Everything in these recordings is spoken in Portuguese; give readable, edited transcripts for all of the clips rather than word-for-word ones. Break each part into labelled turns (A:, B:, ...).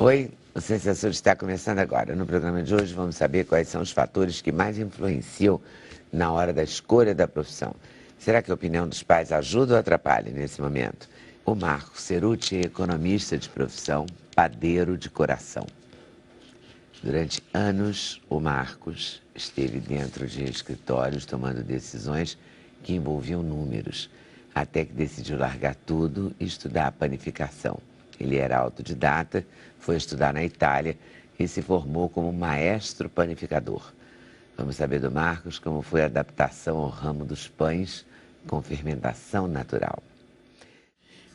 A: Oi, o Sensação está começando agora. No programa de hoje vamos saber quais são os fatores que mais influenciam na hora da escolha da profissão. Será que a opinião dos pais ajuda ou atrapalha nesse momento? O Marcos Ceruti é economista de profissão, padeiro de coração. Durante anos, o Marcos esteve dentro de escritórios tomando decisões que envolviam números, até que decidiu largar tudo e estudar panificação. Ele era autodidata, foi estudar na Itália e se formou como maestro panificador. Vamos saber do Marcos como foi a adaptação ao ramo dos pães com fermentação natural.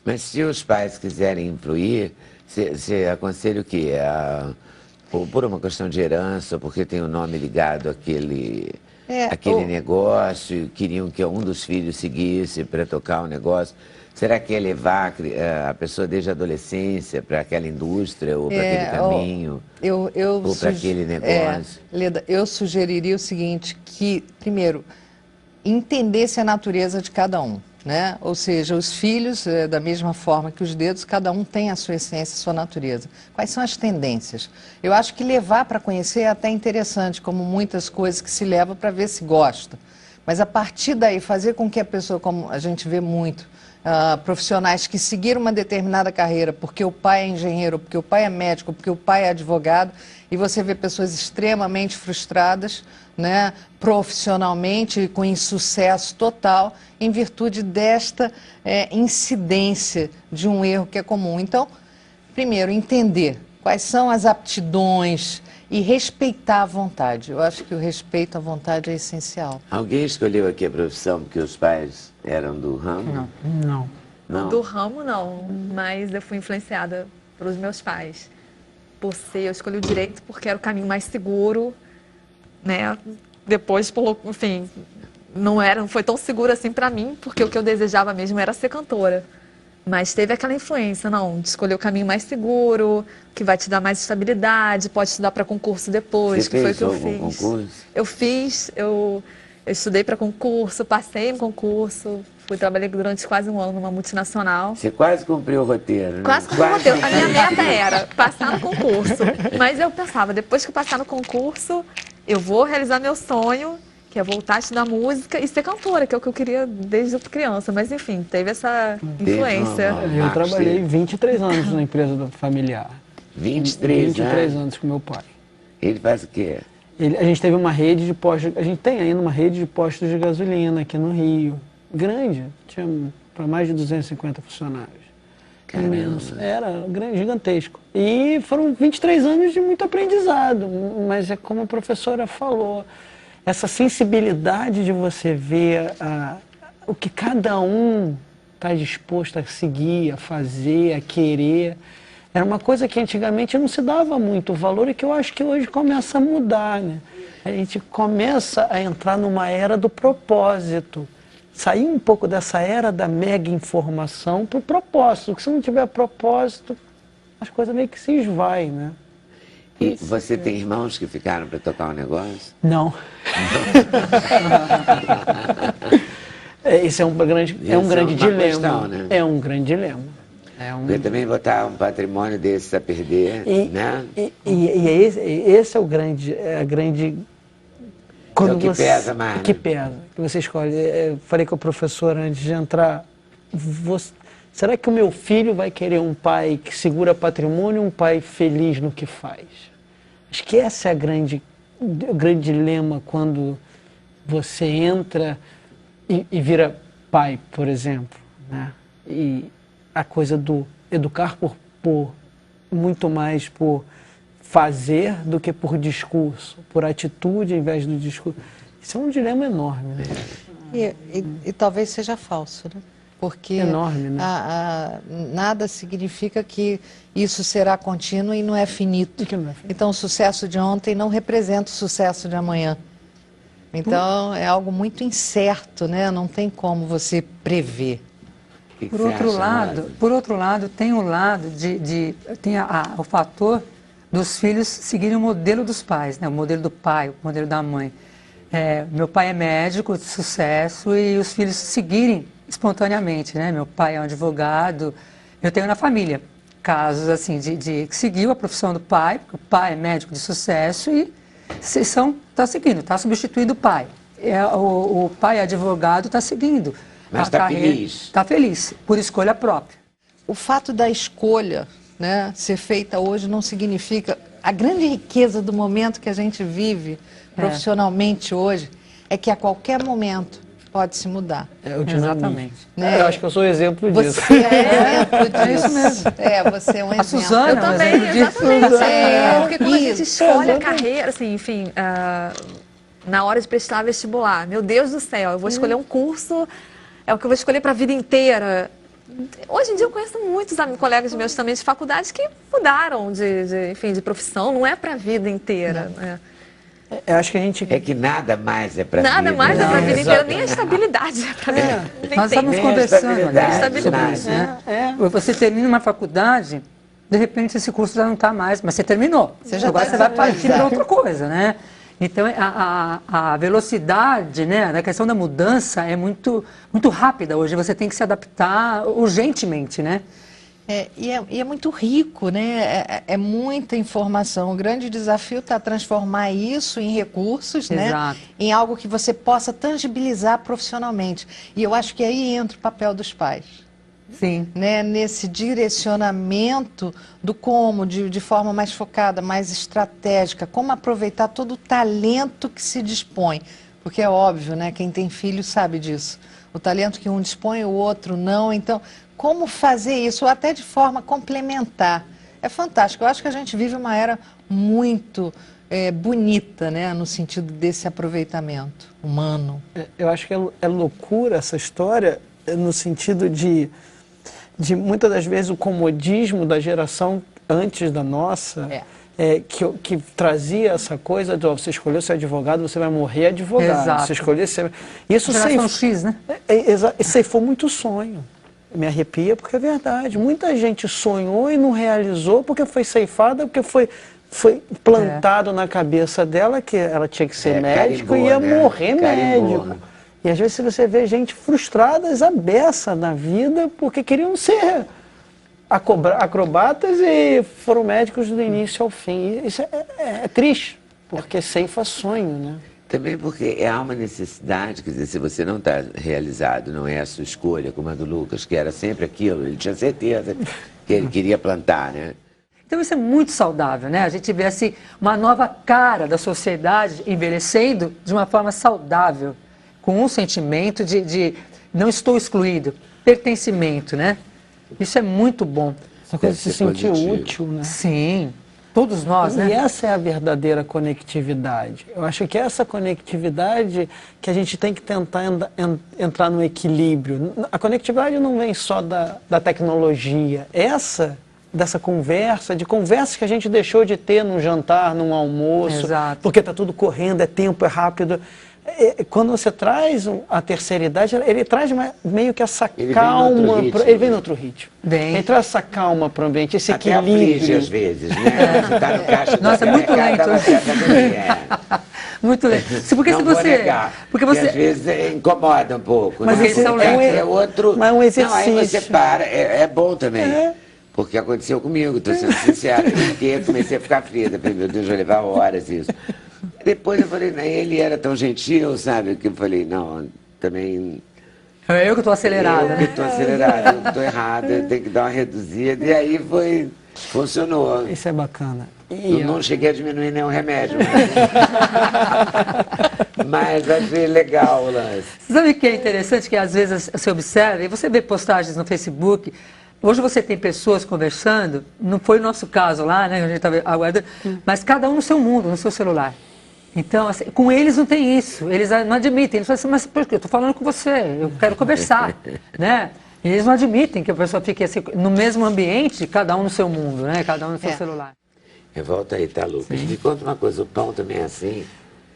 A: Mas se os pais quiserem influir, você aconselha o quê? Por uma questão de herança, porque tem o nome ligado àquele negócio, queriam que um dos filhos seguisse para tocar o negócio. Será que é levar a pessoa desde a adolescência para aquela indústria ou para aquele caminho? Ou para aquele negócio?
B: Leda, eu sugeriria o seguinte, que, primeiro, entendesse a natureza de cada um, né? Ou seja, os filhos, da mesma forma que os dedos, cada um tem a sua essência, a sua natureza. Quais são as tendências? Eu acho que levar para conhecer é até interessante, como muitas coisas que se leva para ver se gosta. Mas a partir daí, fazer com que a pessoa, como a gente vê muito, profissionais que seguiram uma determinada carreira porque o pai é engenheiro, porque o pai é médico, porque o pai é advogado, e você vê pessoas extremamente frustradas, né, profissionalmente, com insucesso total, em virtude desta incidência de um erro que é comum. Então, primeiro, entender quais são as aptidões e respeitar a vontade. Eu acho que o respeito à vontade é essencial.
A: Alguém escolheu aqui a profissão porque os pais eram do ramo?
C: Não. Do ramo, não. Mas eu fui influenciada pelos meus pais. Eu escolhi o direito porque era o caminho mais seguro, né? Depois, enfim, não foi tão seguro assim para mim, porque o que eu desejava mesmo era ser cantora. Mas teve aquela influência, de escolher o caminho mais seguro, que vai te dar mais estabilidade, pode estudar para concurso depois, que foi o que eu fiz.
A: Concurso?
C: Eu estudei para concurso, passei no concurso, trabalhei durante quase um ano numa multinacional.
A: Você quase cumpriu o roteiro, né?
C: Quase cumpriu o roteiro. A minha meta era passar no concurso. Mas eu pensava, depois que eu passar no concurso, eu vou realizar meu sonho, que é voltar a estudar música e ser cantora, que é o que eu queria desde criança. Mas, enfim, teve essa influência.
D: Eu trabalhei 23 anos na empresa familiar.
A: 23
D: anos com meu pai.
A: Ele faz o quê?
D: A gente teve uma rede de postos, a gente tem ainda uma rede de postos de gasolina aqui no Rio. Grande, tinha para mais de 250 funcionários. Imenso. Era grande, gigantesco. E foram 23 anos de muito aprendizado, mas é como a professora falou, essa sensibilidade de você ver o que cada um está disposto a seguir, a fazer, a querer. Era uma coisa que antigamente não se dava muito valor e que eu acho que hoje começa a mudar, né? A gente começa a entrar numa era do propósito. Sair um pouco dessa era da mega informação para o propósito. Porque se não tiver propósito, as coisas meio que se esvaem, né?
A: E você tem irmãos que ficaram para tocar o negócio?
D: Não. Esse é um grande dilema.
A: Questão, né?
D: É um grande dilema.
A: Porque também botar um patrimônio desses a perder, né?
D: Esse é o grande...
A: Quando é o que pesa mais.
D: Que pesa. Que você escolhe. Eu falei com a professora antes de entrar. Será que o meu filho vai querer um pai que segura patrimônio ou um pai feliz no que faz? Acho que esse é o grande dilema quando você entra e vira pai, por exemplo, né? E a coisa do educar muito mais por fazer do que por discurso, por atitude ao invés do discurso. Isso é um dilema enorme, né?
B: E talvez seja falso, né? Porque
D: enorme, né?
B: Nada significa que isso será contínuo e não é finito. Então o sucesso de ontem não representa o sucesso de amanhã. Então é algo muito incerto, né? Não tem como você prever.
E: Por outro lado, tem o lado tem o fator dos filhos seguirem o modelo dos pais, né? O modelo do pai, o modelo da mãe. Meu pai é médico de sucesso e os filhos seguirem espontaneamente, né? Meu pai é um advogado, eu tenho na família. casos assim de que seguiu a profissão do pai, porque o pai é médico de sucesso e está seguindo, está substituindo o pai. O pai advogado está seguindo.
A: Mas está feliz.
E: Está feliz, por escolha própria.
B: O fato da escolha, né, ser feita hoje não significa... A grande riqueza do momento que a gente vive profissionalmente hoje é que a qualquer momento pode se mudar.
D: É o dinamismo.
E: Exatamente.
D: Né? Eu acho que eu sou exemplo disso.
B: Você é exemplo disso.
E: É isso mesmo.
B: Você é um exemplo.
E: A Suzana
C: Eu também, exatamente. Porque quando a gente escolhe a carreira, assim, enfim, na hora de prestar vestibular, meu Deus do céu, eu vou escolher um curso, é o que eu vou escolher para a vida inteira. Hoje em dia eu conheço muitos colegas meus também de faculdade que mudaram de profissão, não é para a vida inteira. Né?
D: Eu acho que a gente...
A: É que nada mais é para a vida.
C: Nada mais é para a vida inteira, nem a estabilidade é para a vida inteira.
E: Nós estamos conversando, né, sobre isso.
A: Né?
E: Você termina uma faculdade, de repente esse curso já não está mais, mas você terminou. Agora você vai partir para outra coisa, né? Então, a velocidade, né, da questão da mudança é muito rápida hoje. Você tem que se adaptar urgentemente, né?
B: E é muito rico, né? É muita informação. O grande desafio está transformar isso em recursos, né? Em algo que você possa tangibilizar profissionalmente. E eu acho que aí entra o papel dos pais.
E: Sim.
B: Né, nesse direcionamento do como, de forma mais focada, mais estratégica, como aproveitar todo o talento que se dispõe. Porque é óbvio, né, quem tem filho sabe disso. O talento que um dispõe, o outro não. Então, como fazer isso, até de forma complementar? É fantástico. Eu acho que a gente vive uma era muito bonita, né, no sentido desse aproveitamento humano.
D: Eu acho que é loucura essa história, no sentido de muitas das vezes o comodismo da geração antes da nossa, que trazia essa coisa de você escolheu ser advogado, você vai morrer advogado.
E: Exato.
D: Você escolher ser... Isso
E: geração X, né?
D: Ceifou muito sonho. Me arrepia porque é verdade. Muita gente sonhou e não realizou porque foi ceifada, porque foi plantado na cabeça dela que ela tinha que ser médico e ia morrer médico. E às vezes você vê gente frustrada, à beça na vida, porque queriam ser acrobatas e foram médicos do início ao fim. E isso é triste, porque ceifa sonho, né?
A: Também porque há uma necessidade, quer dizer, se você não está realizado, não é a sua escolha, como a do Lucas, que era sempre aquilo, ele tinha certeza que ele queria plantar, né?
E: Então isso é muito saudável, né? A gente vê assim, uma nova cara da sociedade envelhecendo de uma forma saudável, com um sentimento de não estou excluído, pertencimento, né? Isso é muito bom.
D: Essa coisa de se sentir útil, né?
E: Sim, todos nós, né?
D: E essa é a verdadeira conectividade. Eu acho que essa conectividade que a gente tem que tentar entrar no equilíbrio. A conectividade não vem só da tecnologia. Dessa conversa, de conversas que a gente deixou de ter num jantar, num almoço, porque está tudo correndo, é tempo, é rápido. Quando você traz a terceira idade, ele traz meio que essa calma, ele vem no outro ritmo. Ele traz essa calma para o ambiente, esse
A: até
D: equilíbrio.
A: Aflige, às vezes, né? Você tá no caixa
E: Nossa, é muito lento. Muito lento. Porque
A: não
E: se
A: vou
E: você,
A: negar,
E: porque você
A: às vezes incomoda um pouco.
E: Mas
A: né?
E: eles são
A: outro.
D: Mas é um exercício.
A: Não, aí você para, é bom também. Porque aconteceu comigo, estou sendo sincero. Eu comecei a ficar fria, meu Deus, vai levar horas isso. Depois eu falei, ele era tão gentil, sabe? Que eu falei, não, também...
E: É eu que estou acelerada,
A: né? Eu que estou acelerada, eu estou errada, eu tenho que dar uma reduzida. E aí funcionou.
D: Isso é bacana.
A: Não cheguei a diminuir nenhum remédio. Mas achei legal o lance.
E: Sabe o que é interessante? Que às vezes você observa, e você vê postagens no Facebook... Hoje você tem pessoas conversando, não foi o nosso caso lá, né, a gente estava aguardando, mas cada um no seu mundo, no seu celular. Então, assim, com eles não tem isso, eles não admitem, eles falam assim, mas por quê? Eu estou falando com você, eu quero conversar, né? E eles não admitem que a pessoa fique assim, no mesmo ambiente, cada um no seu mundo, né, cada um no seu celular.
A: Volta aí, tá, Lucas? Me conta uma coisa, o pão também é assim?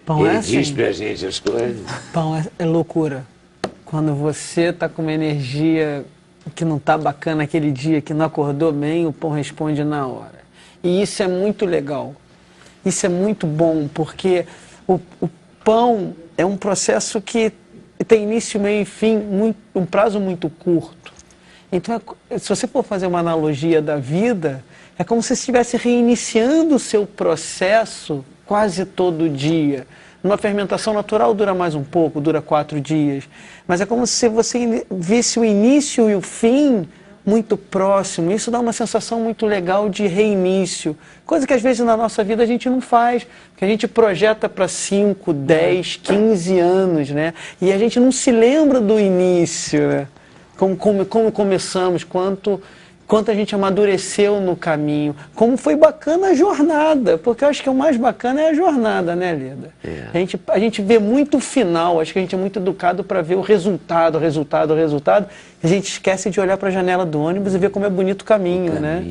D: Pão
A: ele
D: assim.
A: Diz pra gente as coisas?
D: Pão é loucura. Quando você está com uma energia... que não está bacana aquele dia, que não acordou bem, o pão responde na hora. E isso é muito legal. Isso é muito bom, porque o pão é um processo que tem início, meio e fim, um prazo muito curto. Então, se você for fazer uma analogia da vida, é como se você estivesse reiniciando o seu processo quase todo dia. Numa fermentação natural dura mais um pouco, dura 4 dias. Mas é como se você visse o início e o fim muito próximo. Isso dá uma sensação muito legal de reinício. Coisa que às vezes na nossa vida a gente não faz. Porque a gente projeta para 5, 10, 15 anos, né? E a gente não se lembra do início, né? Como começamos, quanto a gente amadureceu no caminho, como foi bacana a jornada, porque eu acho que o mais bacana é a jornada, né, Leda? É. A gente vê muito o final, acho que a gente é muito educado para ver o resultado, e a gente esquece de olhar para a janela do ônibus e ver como é bonito o caminho, né?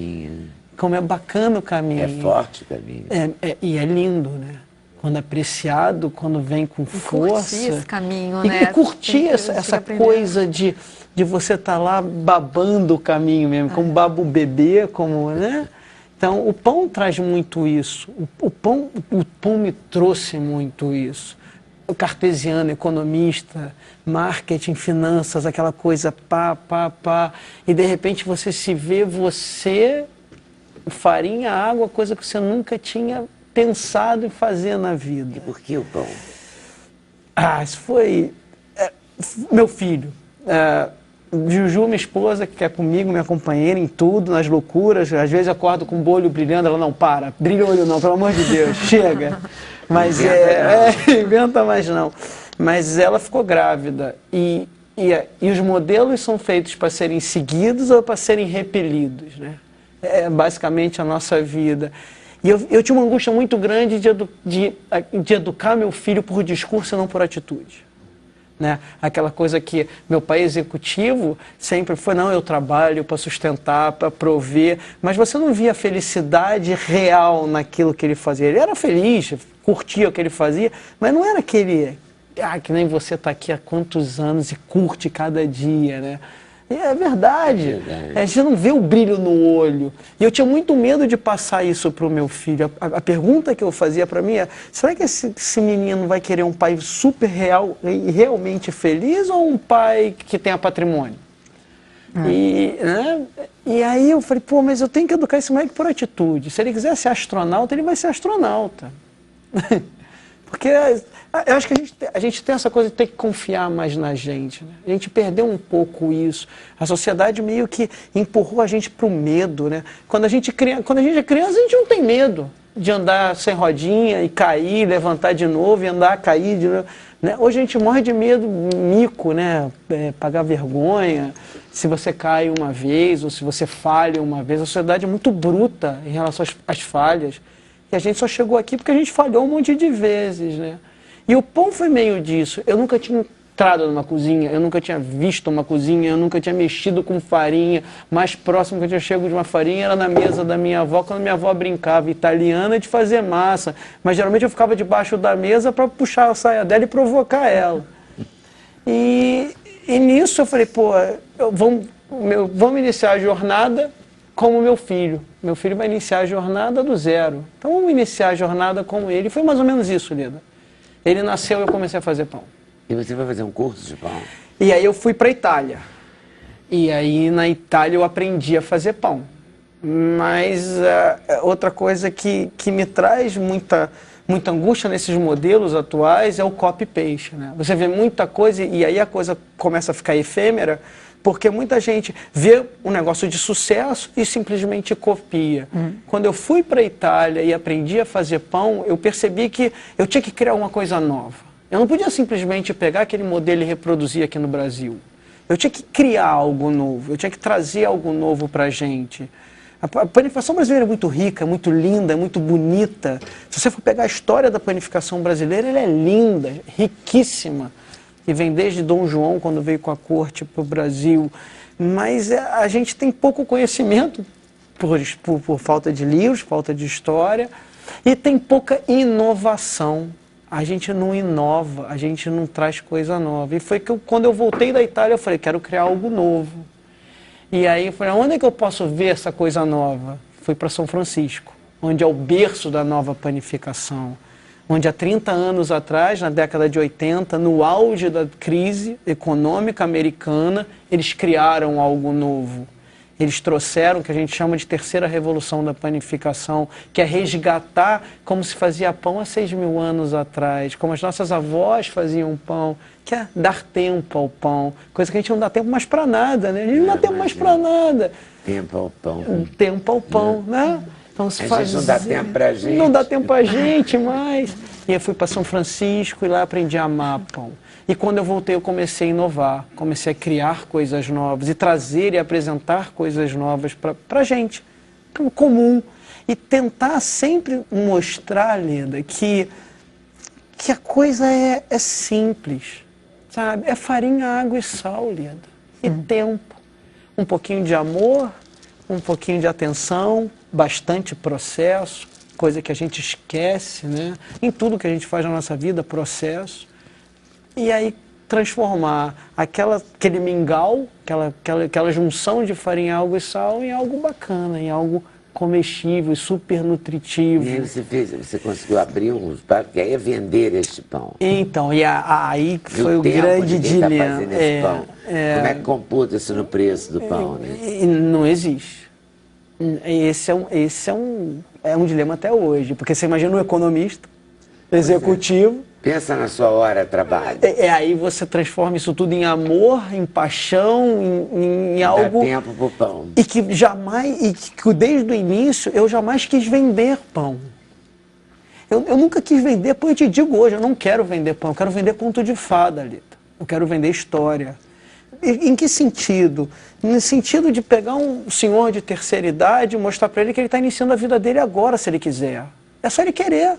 D: Como é bacana o caminho.
A: É forte o caminho.
D: E é lindo, né? Quando é apreciado, quando vem com força.
C: Curtir esse caminho, né?
D: E curtir essa coisa de você estar lá babando o caminho mesmo, como baba o bebê, como, né? Então, o pão traz muito isso. O pão me trouxe muito isso. O cartesiano, economista, marketing, finanças, aquela coisa pá. E, de repente, você se vê, farinha, água, coisa que você nunca tinha pensado em fazer na vida.
A: E por que o pão?
D: Isso foi... meu filho. Juju, minha esposa, que é comigo, minha companheira em tudo, nas loucuras. Às vezes eu acordo com o olho brilhando, ela não para. Brilha o olho não, pelo amor de Deus, chega. Mas inventa mais não. Mas ela ficou grávida. E os modelos são feitos para serem seguidos ou para serem repelidos, né? É basicamente a nossa vida. E eu tinha uma angústia muito grande de educar meu filho por discurso e não por atitude. Né? Aquela coisa que meu pai executivo sempre foi, não, eu trabalho para sustentar, para prover, mas você não via felicidade real naquilo que ele fazia. Ele era feliz, curtia o que ele fazia, mas não era aquele, que nem você está aqui há quantos anos e curte cada dia, né? E é verdade. A gente não vê o brilho no olho. E eu tinha muito medo de passar isso para o meu filho. A pergunta que eu fazia para mim é, será que esse menino vai querer um pai super real e realmente feliz ou um pai que tenha patrimônio? E aí eu falei, mas eu tenho que educar esse moleque por atitude. Se ele quiser ser astronauta, ele vai ser astronauta. Porque eu acho que a gente tem essa coisa de ter que confiar mais na gente, né? A gente perdeu um pouco isso. A sociedade meio que empurrou a gente para o medo, né? Quando a gente é criança, a gente não tem medo de andar sem rodinha e cair, levantar de novo e andar, cair de novo, né? Hoje a gente morre de medo, mico, né? Pagar vergonha se você cai uma vez ou se você falha uma vez. A sociedade é muito bruta em relação às falhas. E a gente só chegou aqui porque a gente falhou um monte de vezes, né? E o pão foi meio disso. Eu nunca tinha entrado numa cozinha, eu nunca tinha visto uma cozinha, eu nunca tinha mexido com farinha. Mais próximo que eu tinha chego de uma farinha era na mesa da minha avó, quando minha avó brincava, italiana, de fazer massa. Mas geralmente eu ficava debaixo da mesa para puxar a saia dela e provocar ela. E nisso eu falei, vamos iniciar a jornada como meu filho. Meu filho vai iniciar a jornada do zero. Então vamos iniciar a jornada com ele. E foi mais ou menos isso, Leda. Ele nasceu e eu comecei a fazer pão.
A: E você vai fazer um curso de pão?
D: E aí eu fui para a Itália. E aí na Itália eu aprendi a fazer pão. Mas outra coisa que me traz muita angústia nesses modelos atuais é o copy-paste, né? Você vê muita coisa e aí a coisa começa a ficar efêmera, porque muita gente vê um negócio de sucesso e simplesmente copia. Quando eu fui para a Itália e aprendi a fazer pão, eu percebi que eu tinha que criar uma coisa nova. Eu não podia simplesmente pegar aquele modelo e reproduzir aqui no Brasil. Eu tinha que criar algo novo, eu tinha que trazer algo novo para a gente. A panificação brasileira é muito rica, muito linda, muito bonita. Se você for pegar a história da panificação brasileira, ela é linda, riquíssima. E vem desde Dom João, quando veio com a corte para o Brasil. Mas a gente tem pouco conhecimento por falta de livros, falta de história, e tem pouca inovação. A gente não inova, a gente não traz coisa nova. E foi que quando eu voltei da Itália, eu falei, quero criar algo novo. E aí eu falei, onde é que eu posso ver essa coisa nova? Fui para São Francisco, onde é o berço da nova panificação, onde há 30 anos atrás, na década de 80, no auge da crise econômica americana, eles criaram algo novo. Eles trouxeram o que a gente chama de terceira revolução da panificação, que é resgatar como se fazia pão há 6.000 anos atrás, como as nossas avós faziam pão, que é dar tempo ao pão, coisa que a gente não dá tempo mais para nada, né? A gente não dá tempo mais para nada.
A: Tempo ao pão.
D: Tempo ao pão, né? Então, se
A: a gente não dá tempo pra gente.
D: Não dá tempo pra gente mais. E eu fui para São Francisco e lá aprendi a amar pão. E quando eu voltei, eu comecei a inovar, comecei a criar coisas novas e trazer e apresentar coisas novas para a gente, comum. E tentar sempre mostrar, Leda, que a coisa é simples, sabe? É farinha, água e sal, Leda. E tempo. Um pouquinho de amor, um pouquinho de atenção, bastante processo, coisa que a gente esquece, né? Em tudo que a gente faz na nossa vida, processo. E aí transformar aquele mingau, aquela junção de farinha, água e sal em algo bacana, em algo comestível, super nutritivo.
A: E aí você conseguiu abrir uns bares, porque aí é vender este pão.
D: Então, e aí foi o grande dilema.
A: Como é que computa isso no preço do pão, né?
D: Não existe. Esse é um dilema até hoje, porque você imagina um economista, executivo.
A: Pensa na sua hora de trabalho.
D: Aí você transforma isso tudo em amor, em paixão, em algo.
A: Dá tempo pro pão.
D: E que desde o início eu jamais quis vender pão. Eu nunca quis vender pão, eu te digo hoje, eu não quero vender pão, eu quero vender conto de fada, Lita. Eu quero vender história. Em que sentido? No sentido de pegar um senhor de terceira idade e mostrar para ele que ele está iniciando a vida dele agora, se ele quiser. É só ele querer.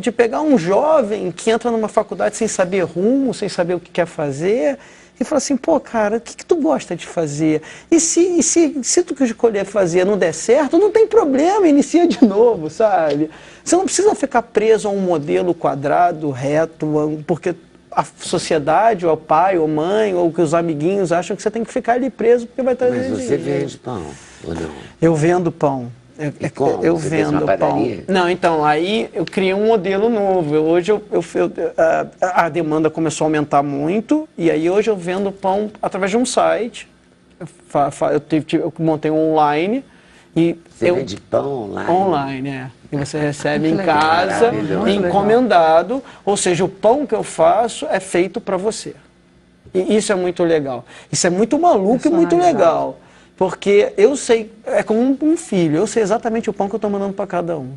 D: De pegar um jovem que entra numa faculdade sem saber rumo, sem saber o que quer fazer, e falar assim, pô, cara, o que tu gosta de fazer? E se tu escolher fazer não der certo, não tem problema, inicia de novo, sabe? Você não precisa ficar preso a um modelo quadrado, reto, porque a sociedade, ou o pai, ou mãe, ou que os amiguinhos acham que você tem que ficar ali preso porque vai trazer
A: Mas você
D: dinheiro.
A: vende pão, ou não?
D: Eu vendo pão. Eu
A: você
D: vendo pão. Não, então, aí eu criei um modelo novo. Hoje a demanda começou a aumentar muito, e aí hoje eu vendo pão através de um site. Eu montei um online.
A: Você vende pão online?
D: Online, é. E você recebe em casa, encomendado. Ou seja, o pão que eu faço é feito para você. E isso é muito legal. Isso é muito maluco e muito legal. Porque eu sei, é como um filho, eu sei exatamente o pão que eu estou mandando para cada um.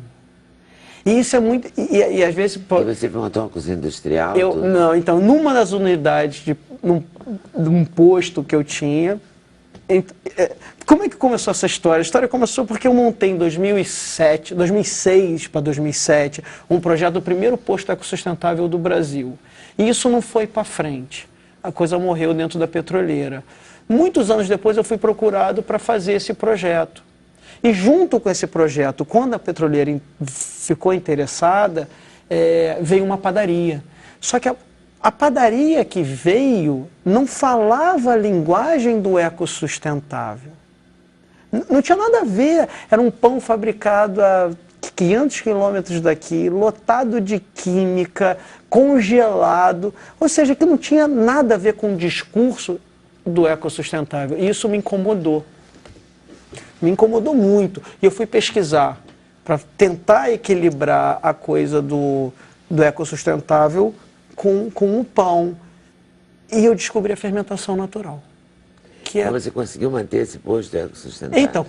D: E isso é muito... E às vezes...
A: E você montou uma cozinha industrial?
D: Não, então, numa das unidades de um posto que eu tinha... Como é que começou essa história? A história começou porque eu montei em 2006 para 2007, um projeto do primeiro posto ecossustentável do Brasil. E isso não foi para frente. A coisa morreu dentro da petroleira. Muitos anos depois eu fui procurado para fazer esse projeto. E junto com esse projeto, quando a petroleira ficou interessada, veio uma padaria. Só que a padaria que veio não falava a linguagem do ecossustentável. Não tinha nada a ver. Era um pão fabricado a 500 quilômetros daqui, lotado de química, congelado. Ou seja, que não tinha nada a ver com o discurso do ecossustentável. E isso me incomodou. Me incomodou muito. E eu fui pesquisar para tentar equilibrar a coisa do ecossustentável com o pão. E eu descobri a fermentação natural.
A: Mas você conseguiu manter esse posto ecossustentável?
D: Então,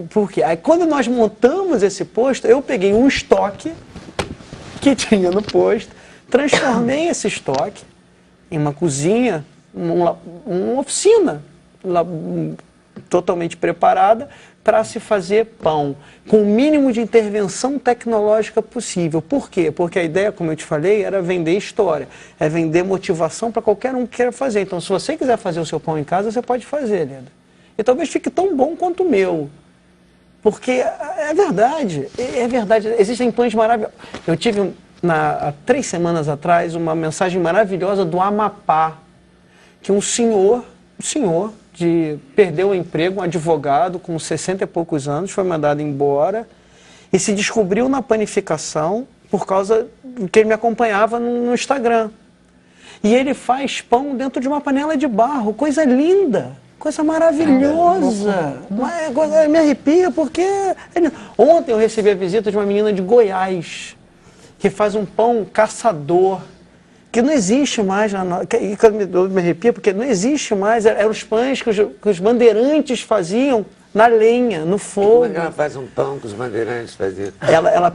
D: por quê? Aí, quando nós montamos esse posto, eu peguei um estoque que tinha no posto, transformei esse estoque em uma cozinha, uma oficina totalmente preparada para se fazer pão, com o mínimo de intervenção tecnológica possível. Por quê? Porque a ideia, como eu te falei, era vender história, é vender motivação para qualquer um que queira fazer. Então, se você quiser fazer o seu pão em casa, você pode fazer, Leda. E talvez fique tão bom quanto o meu. Porque é verdade, existem pães maravilhosos. Eu tive, há 3 semanas atrás, uma mensagem maravilhosa do Amapá, que um senhor perdeu o emprego, um advogado com 60 e poucos anos, foi mandado embora, e se descobriu na panificação por causa que ele me acompanhava no Instagram. E ele faz pão dentro de uma panela de barro, coisa linda, coisa maravilhosa. Me arrepia porque... Ontem eu recebi a visita de uma menina de Goiás, que faz um pão caçador, que não existe mais. E eu me arrepia porque não existe mais. Eram os pães que os bandeirantes faziam na lenha, no fogo.
A: Como é que ela faz um pão que os bandeirantes faziam?
D: Ela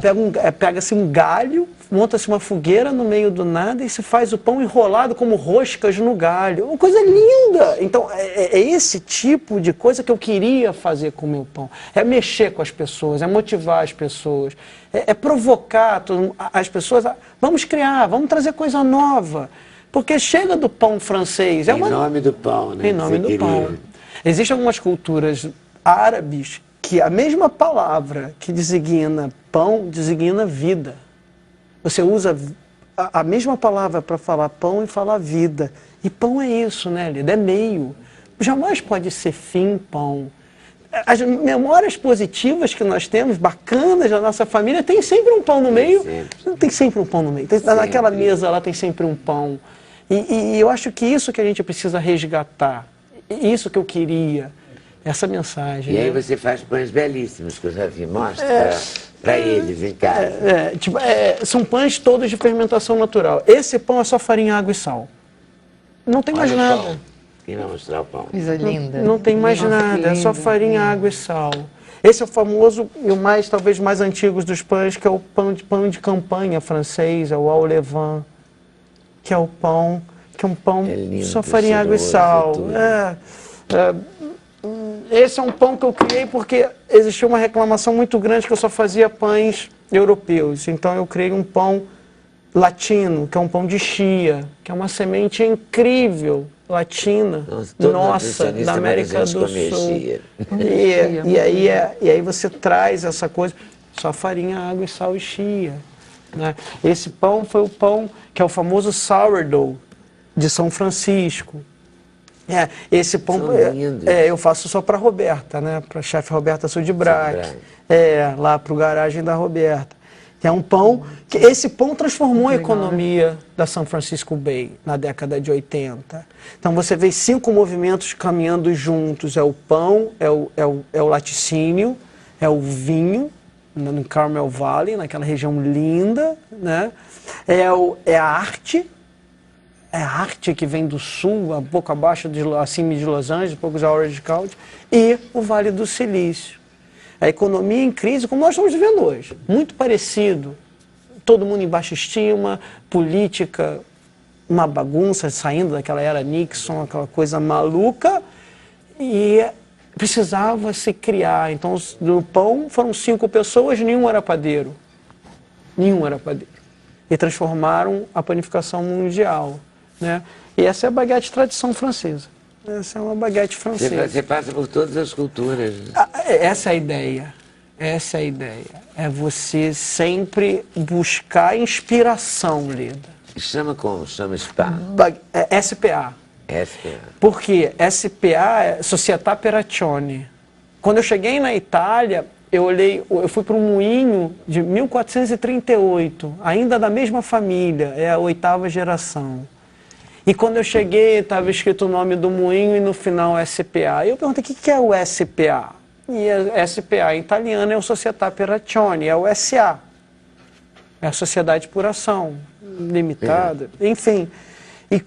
D: pega-se um galho, monta-se uma fogueira no meio do nada e se faz o pão enrolado como roscas no galho. Uma coisa linda! Então, é esse tipo de coisa que eu queria fazer com o meu pão. É mexer com as pessoas, é motivar as pessoas, é provocar as pessoas. Vamos criar, vamos trazer coisa nova. Porque chega do pão francês.
A: Em nome do pão, né?
D: Em nome do pão. Existem algumas culturas árabes que a mesma palavra que designa pão designa vida. Você usa a mesma palavra para falar pão e falar vida. E pão é isso, né, Lida? É meio. Jamais pode ser fim pão. As memórias positivas que nós temos, bacanas da nossa família, tem sempre um pão no meio. Tem sempre um pão no meio. Naquela mesa lá tem sempre um pão. E eu acho que isso que a gente precisa resgatar. Isso que eu queria. Essa mensagem.
A: E aí você faz pães belíssimos, que eu já vi. Mostra para eles em casa.
D: São pães todos de fermentação natural. Esse pão é só farinha, água e sal. Não tem mais nada.
A: Quem vai mostrar o pão?
B: Coisa linda.
D: Não tem mais nada, é só farinha, água e sal. Esse é o famoso e o mais, talvez, mais antigo dos pães, que é o pão de campanha francês, é o au levain, que é o pão, que é um pão só farinha, água e sal. Esse é um pão que eu criei porque existia uma reclamação muito grande que eu só fazia pães europeus. Então eu criei um pão latino, que é um pão de chia, que é uma semente incrível, latina, nossa, da América do Sul. E aí você traz essa coisa, só farinha, água e sal e chia. Né? Esse pão foi o pão que é o famoso sourdough de São Francisco. Esse pão eu faço só para a Roberta, né? Para a chefe Roberta Sudibrac, lá para o garagem da Roberta. É um pão que esse pão transformou a economia da São Francisco Bay na década de 80. Então você vê 5 movimentos caminhando juntos: é o pão, é o laticínio, é o vinho no Carmel Valley, naquela região linda, né? É a arte. É a arte que vem do sul, um pouco abaixo, acima de Los Angeles, um pouco de Orange County, e o Vale do Silício. A economia em crise, como nós estamos vivendo hoje, muito parecido. Todo mundo em baixa estima, política, uma bagunça, saindo daquela era Nixon, aquela coisa maluca, e precisava se criar. Então, no pão foram 5 pessoas, nenhum era padeiro. Nenhum era padeiro. E transformaram a panificação mundial. Né? E essa é a baguete tradição francesa. Essa é uma baguete francesa.
A: Você passa por todas as culturas.
D: Essa é a ideia. Essa é a ideia. É você sempre buscar inspiração, Lida.
A: Chama como? Chama SPA?
D: SPA.
A: SPA.
D: Por quê? SPA é Società per Azione. Quando eu cheguei na Itália, eu fui para um moinho de 1438, ainda da mesma família, é a 8ª geração. E quando eu cheguei, estava escrito o nome do moinho e no final SPA. E eu perguntei, o que é o SPA? E a SPA em italiano é o Società per Azione, é o SA. É a Sociedade por Ação Limitada, enfim. E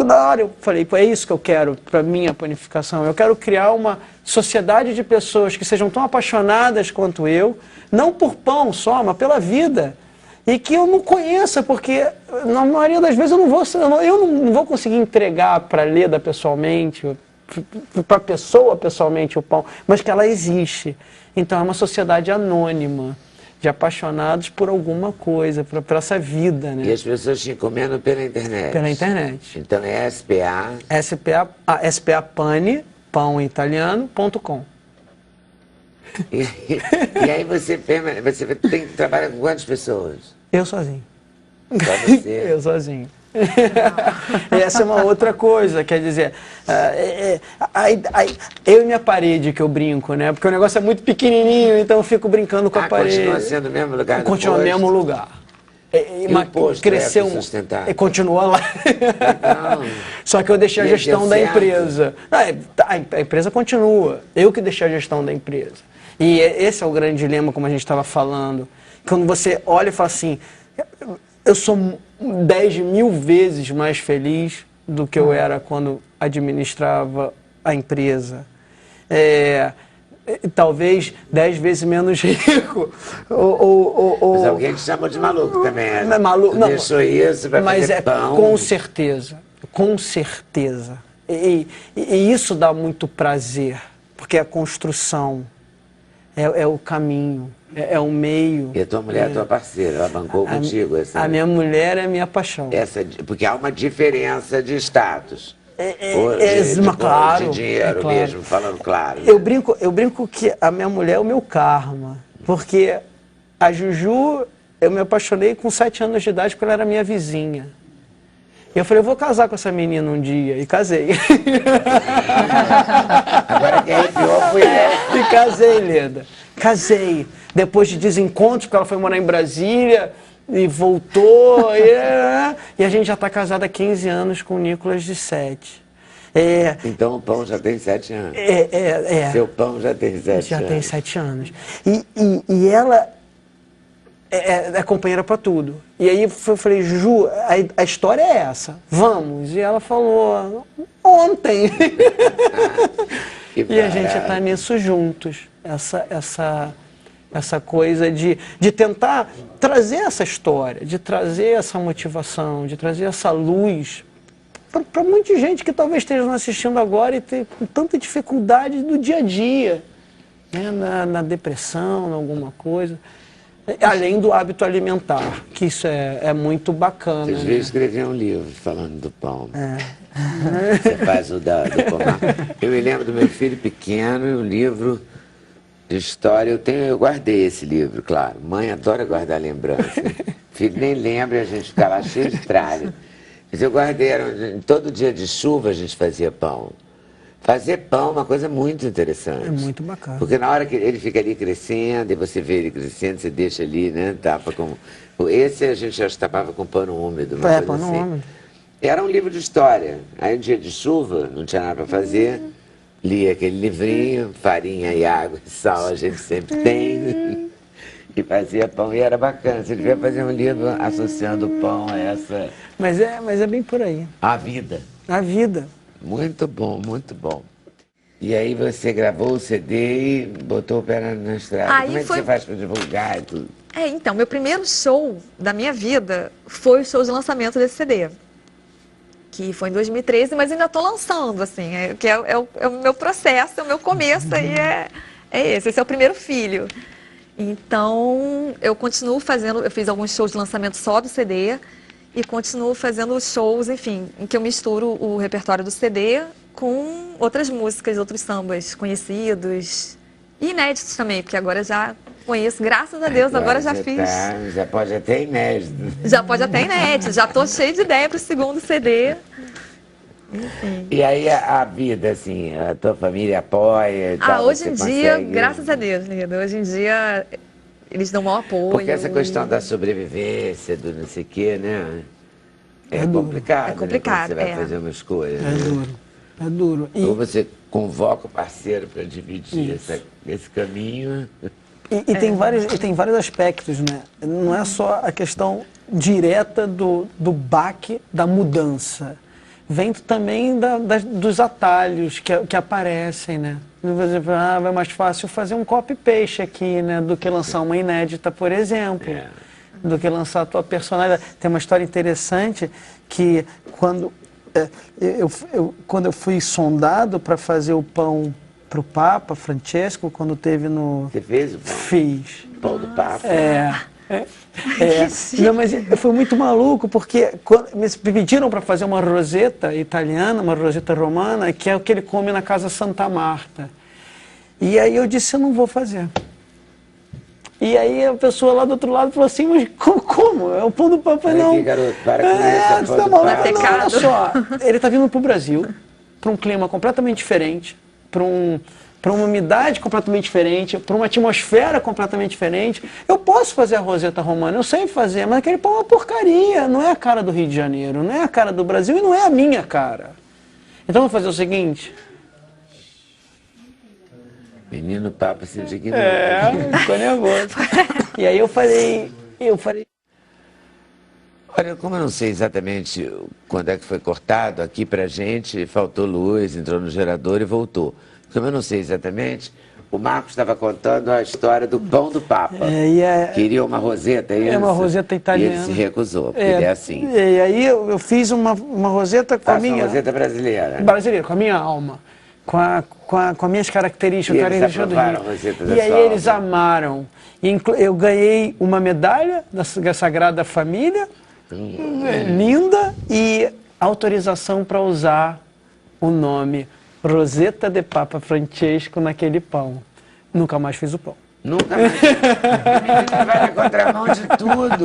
D: na hora eu falei, é isso que eu quero para a minha panificação. Eu quero criar uma sociedade de pessoas que sejam tão apaixonadas quanto eu, não por pão só, mas pela vida. E que eu não conheça, porque na maioria das vezes eu não vou conseguir entregar para Leda pessoalmente, para a pessoa pessoalmente o pão, mas que ela existe. Então é uma sociedade anônima, de apaixonados por alguma coisa, por essa vida. Né?
A: E as pessoas te encomendam pela internet?
D: Pela internet.
A: Então é SPA?
D: SPA Pane, pão em italiano.com.
A: E aí você trabalha com quantas pessoas?
D: Eu sozinho.
A: Só você?
D: Eu sozinho. Essa é uma outra coisa, quer dizer, eu e minha parede que eu brinco, né? Porque o negócio é muito pequenininho, então eu fico brincando com a parede.
A: Continua sendo o mesmo lugar do
D: Continua no mesmo lugar.
A: Mas cresceu,
D: continua lá.
A: Então,
D: só que eu deixei a gestão da empresa. A empresa continua. Eu que deixei a gestão da empresa. E esse é o grande dilema, como a gente estava falando. Quando você olha e fala assim, eu sou 10 mil vezes mais feliz do que eu era quando administrava a empresa. Talvez 10 vezes menos rico.
A: Mas alguém te chamou de maluco também.
D: Não,
A: deixou isso para fazer pão.
D: Com certeza, com certeza. E isso dá muito prazer, porque a construção é o caminho, é o meio.
A: E a tua mulher é tua parceira, ela bancou contigo?
D: A minha mulher é a minha paixão.
A: Porque há uma diferença de status.
D: Claro.
A: De dinheiro
D: claro.
A: mesmo, falando claro.
D: Eu brinco que a minha mulher é o meu karma, porque a Juju, eu me apaixonei com 7 anos de idade porque ela era minha vizinha. E eu falei, eu vou casar com essa menina um dia, e casei.
A: Agora quem arrepiou fui eu.
D: E casei, Leda. Casei. Depois de desencontros, porque ela foi morar em Brasília e voltou. E a gente já está casado há 15 anos com o Nicolas de 7.
A: Então o pão já tem 7 anos. Seu pão já tem 7 anos.
D: Já tem 7 anos. E ela é companheira para tudo. E aí eu falei, Ju, a história é essa, vamos. E ela falou, ontem. E a gente está nisso juntos. Essa coisa de tentar trazer essa história, de trazer essa motivação, de trazer essa luz para muita gente que talvez esteja nos assistindo agora e tenha tanta dificuldade no dia a dia, né? na depressão, em alguma coisa. Além do hábito alimentar, que isso é muito bacana.
A: Vocês deviam escrever um livro falando do pão. Você faz o do pão. Eu me lembro do meu filho pequeno e um livro de história. Eu guardei esse livro, claro. Mãe adora guardar lembrança. Filho nem lembra e a gente fica lá cheio de tralha. Mas eu guardei, todo dia de chuva a gente fazia pão. Fazer pão é uma coisa muito interessante.
D: É muito bacana.
A: Porque na hora que ele fica ali crescendo, e você vê ele crescendo, você deixa ali, né? Tapa com... Esse a gente já tapava com pano úmido.
D: Pano úmido.
A: Era um livro de história. Aí um dia de chuva, não tinha nada para fazer, lia aquele livrinho, farinha e água e sal a gente sempre tem. E fazia pão, e era bacana. Você devia fazer um livro associando o pão a essa...
D: Mas é bem por aí.
A: A vida.
D: A vida.
A: Muito bom, muito bom. E aí você gravou o CD e botou o pé na estrada.
C: Aí
A: como é que você faz para divulgar e tudo?
C: Então, meu primeiro show da minha vida foi o show de lançamento desse CD. Que foi em 2013, mas ainda estou lançando, assim. Que é o meu processo, é o meu começo, aí é esse. Esse é o primeiro filho. Então, eu continuo fazendo, eu fiz alguns shows de lançamento só do CD e continuo fazendo shows, enfim, em que eu misturo o repertório do CD com outras músicas, outros sambas conhecidos e inéditos também, porque agora já conheço, graças a Deus, agora já fiz.
A: Já pode até inédito.
C: Já pode até inédito, já estou cheio de ideia para o segundo CD. Enfim.
A: E aí a vida, assim, a tua família apoia?
C: Hoje em dia, graças a Deus, Lida, hoje em dia eles dão maior apoio.
A: Porque essa questão da sobrevivência, do não sei o quê, né? É complicado.
C: É complicado,
A: né? Quando você vai fazer uma escolha.
D: É duro.
A: Ou você convoca o parceiro para dividir esse caminho.
D: E tem vários aspectos, né? Não é só a questão direta do baque da mudança. Vem também dos atalhos que aparecem, né? Você fala, é mais fácil fazer um copy-paste aqui, né? Do que lançar uma inédita, por exemplo. Do que lançar a tua personalidade. Tem uma história interessante que quando eu fui sondado para fazer o pão para o Papa Francesco, quando teve no...
A: Você fez o pão?
D: Fiz.
A: O pão do Papa?
D: Não, mas foi muito maluco, porque quando me pediram para fazer uma roseta italiana, uma roseta romana, que é o que ele come na Casa Santa Marta. E aí eu disse, eu não vou fazer. E aí a pessoa lá do outro lado falou assim, mas como? É o pão do Papa, não.
A: Aqui, garoto, para com isso, é o pão do Papa.
D: Não, olha só, ele está vindo para o Brasil, para um clima completamente diferente, para uma umidade completamente diferente, para uma atmosfera completamente diferente. Eu posso fazer a roseta romana, eu sei fazer, mas aquele pão é uma porcaria, não é a cara do Rio de Janeiro, não é a cara do Brasil e não é a minha cara. Então vamos fazer o seguinte...
A: Menino Papa se indignou.
D: Ficou nervoso. E aí eu falei...
A: Olha, como eu não sei exatamente quando é que foi cortado, aqui pra gente faltou luz, entrou no gerador e voltou. Como eu não sei exatamente, o Marcos estava contando a história do pão do Papa. Queria uma roseta, é isso?
D: É uma roseta italiana.
A: E ele se recusou, porque ele é assim.
D: E aí eu fiz uma roseta com a minha...
A: uma roseta brasileira.
D: Brasileira, com a minha alma. Com as minhas características,
A: características
D: do Rio. E aí eles amaram. Eu ganhei uma medalha da Sagrada Família, linda, e autorização para usar o nome Roseta de Papa Francesco naquele pão. Nunca mais fiz o pão.
A: Nunca mais. Vai na contramão de tudo.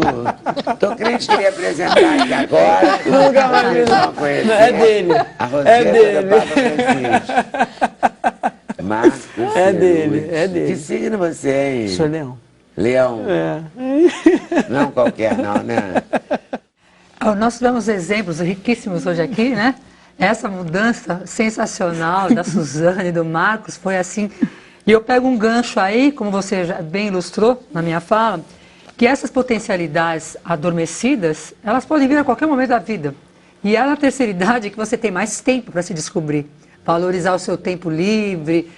A: Tô crente que ele ia apresentar aqui agora.
D: Nunca mais fiz o pão. É dele.
A: A roseta do Papa Francisco. Marcos.
D: É dele.
A: Que signo você é, hein?
D: Sou leão.
A: Leão? Não qualquer não, né?
E: Nós tivemos exemplos riquíssimos hoje aqui, né? Essa mudança sensacional da Suzane e do Marcos foi assim... E eu pego um gancho aí, como você já bem ilustrou na minha fala, que essas potencialidades adormecidas, elas podem vir a qualquer momento da vida. E é na terceira idade que você tem mais tempo para se descobrir, valorizar o seu tempo livre,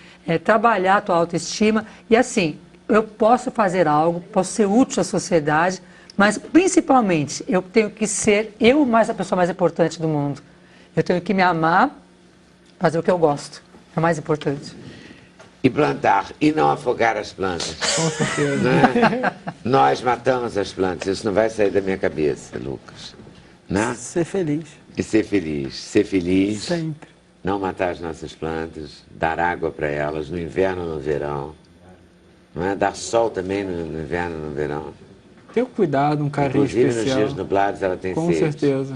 E: trabalhar a tua autoestima. E assim, eu posso fazer algo, posso ser útil à sociedade, mas principalmente eu tenho que ser a pessoa mais importante do mundo. Eu tenho que me amar, fazer o que eu gosto. É o mais importante.
A: E plantar, e não afogar as plantas.
D: Com certeza.
A: Né? Nós matamos as plantas, isso não vai sair da minha cabeça, Lucas. Né?
D: Ser feliz.
A: E ser feliz. Ser feliz.
D: Sempre.
A: Não matar as nossas plantas, dar água para elas no inverno e no verão. Não é? Dar sol também no inverno e no verão.
F: Ter cuidado, um carinho
A: Inclusive,
F: especial.
A: nos dias nublados ela tem
F: Com
A: sede.
F: certeza.